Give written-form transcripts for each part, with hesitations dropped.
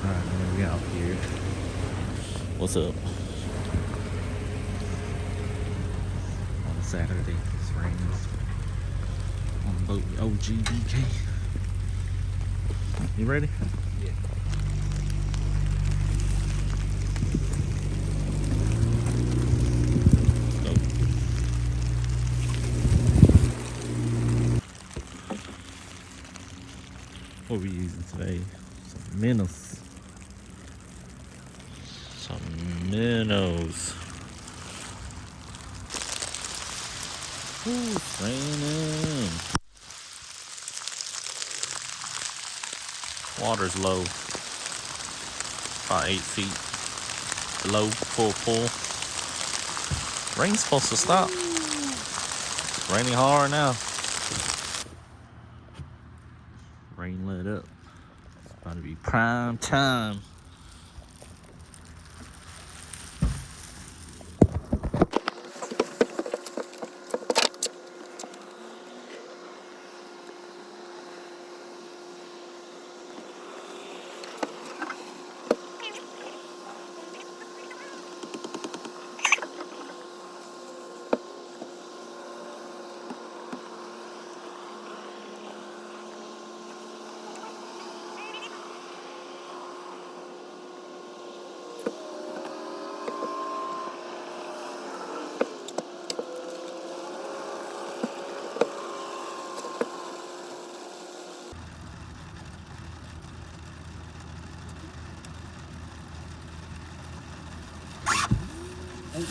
Alright, man, we out here. What's up? On Saturday, it's rains. On the boat with OGBK. You ready? Yeah. Go. What are we using today? Some minnows. Some minnows. Ooh, it's raining. Water's low. About 8 feet below full pool. Rain's supposed to stop. It's raining hard now. Rain let up. It's about to be prime time.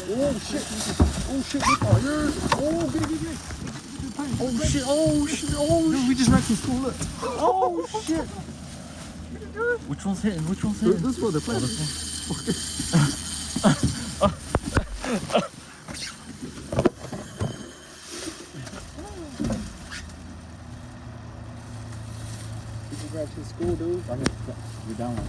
Oh shit! Oh shit! Oh yeah! Oh get it! Oh shit! Oh shit! Oh! Dude, we just wrecked his school. Look! Oh shit! Which one's hitting? Which one's hitting? This one, the plane. We just wrecked his school, dude. I mean, you're down.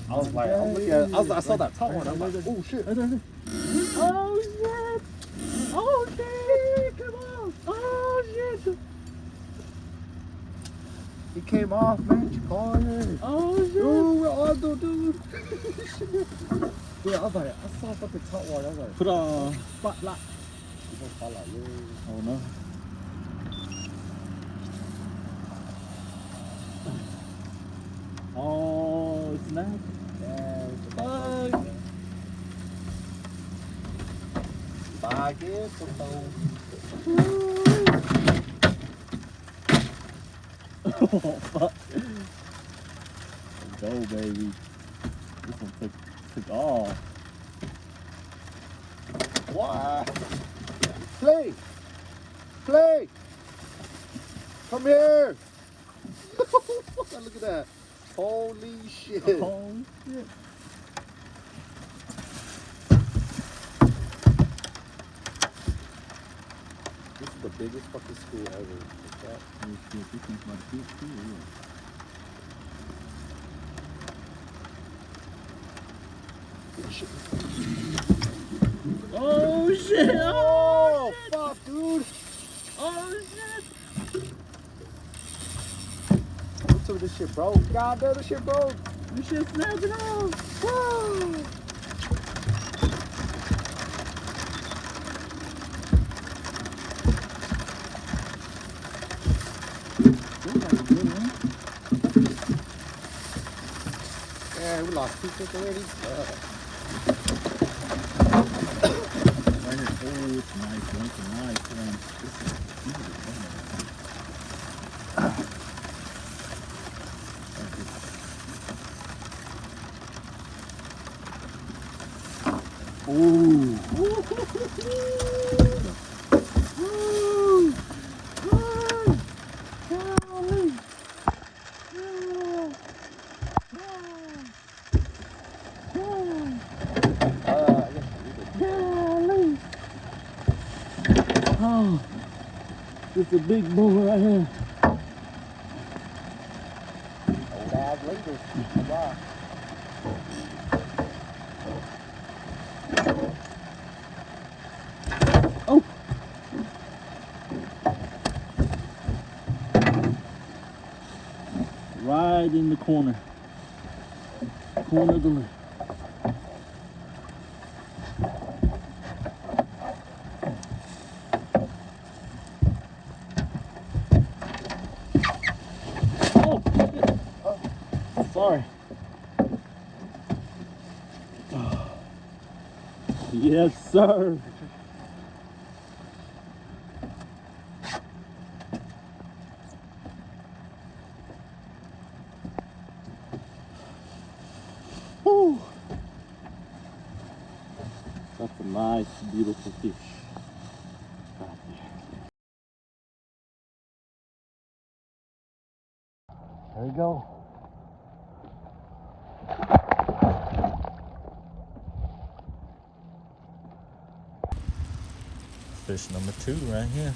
I was like, I'm looking at, I saw that top one. I was like, oh shit. Oh shit. Oh shit. Come on. Oh shit. He came off, man. You call it. Oh shit. Dude, we're all dude. Dude, I was like, I saw fucking top one. I was like, Put on. spotlight. Spotlight, yeah. Oh no. Oh, snap. Yeah, Fuck. Bagay, puto. Oh, fuck. Let's go, baby. This one took off. What? Play! Play! Come here! Look at that. Holy shit. Oh, shit. This is the biggest fucking school ever. What's that? Oh, shit. This one's about to hit too. Oh, shit. Oh, fuck, dude. Oh, shit. Until this shit broke. God damn, this shit broke. This shit snapping off. Woo. Yeah, we lost 2 fish already. Right here. Oh, it's nice. It's a nice one. This is Ooh. Oh, it's a big bull right here. Old ass lady. Wow. corner. Corner of the lip. Oh, shit. Sorry. Yes, sir. Whew. That's a nice, beautiful fish right there. There we go. Fish number 2 right here.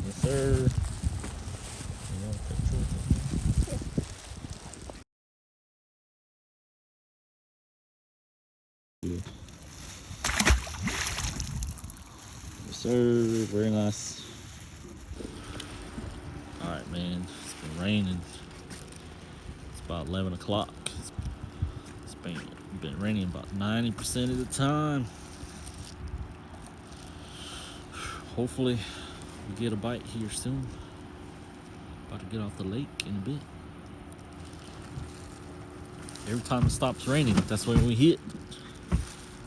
Yes, sir. You want a picture of it? Yes, sir. Very nice. Alright, man. It's been raining. It's about 11 o'clock. It's been raining about 90% of the time. Hopefully, we get a bite here soon. About to get off the lake in a bit. Every time it stops raining, that's when we hit.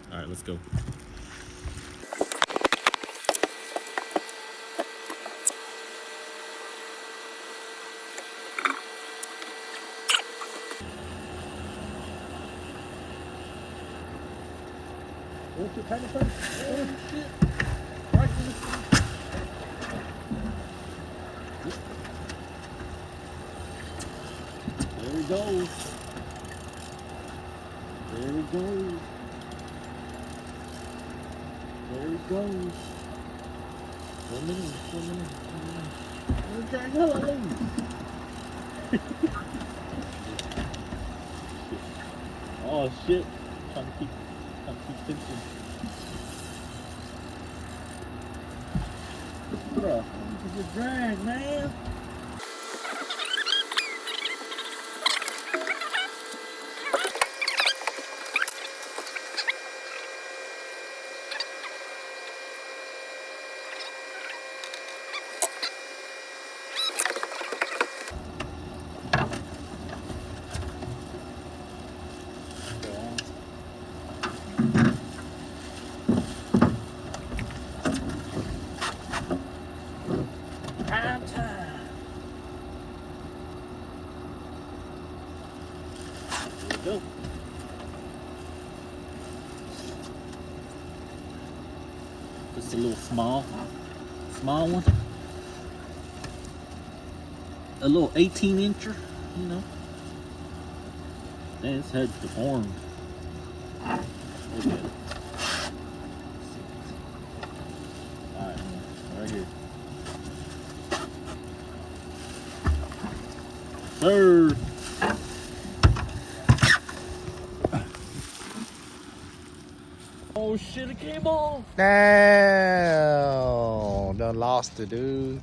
Alright, let's go. Oh shit, kind of fun. Oh shit. Right in the There he goes. There he goes. There he goes. 1 minute, 1 minute, 1 minute. Okay, hello. Oh shit. Trying to keep tension. Bruh, this is a drag, man. Go. Just a little small one. A little 18-incher, you know. Man, its head's deformed. Look at it. Alright, right here. Sir. Oh shit, it came off! Damn, done lost it, dude.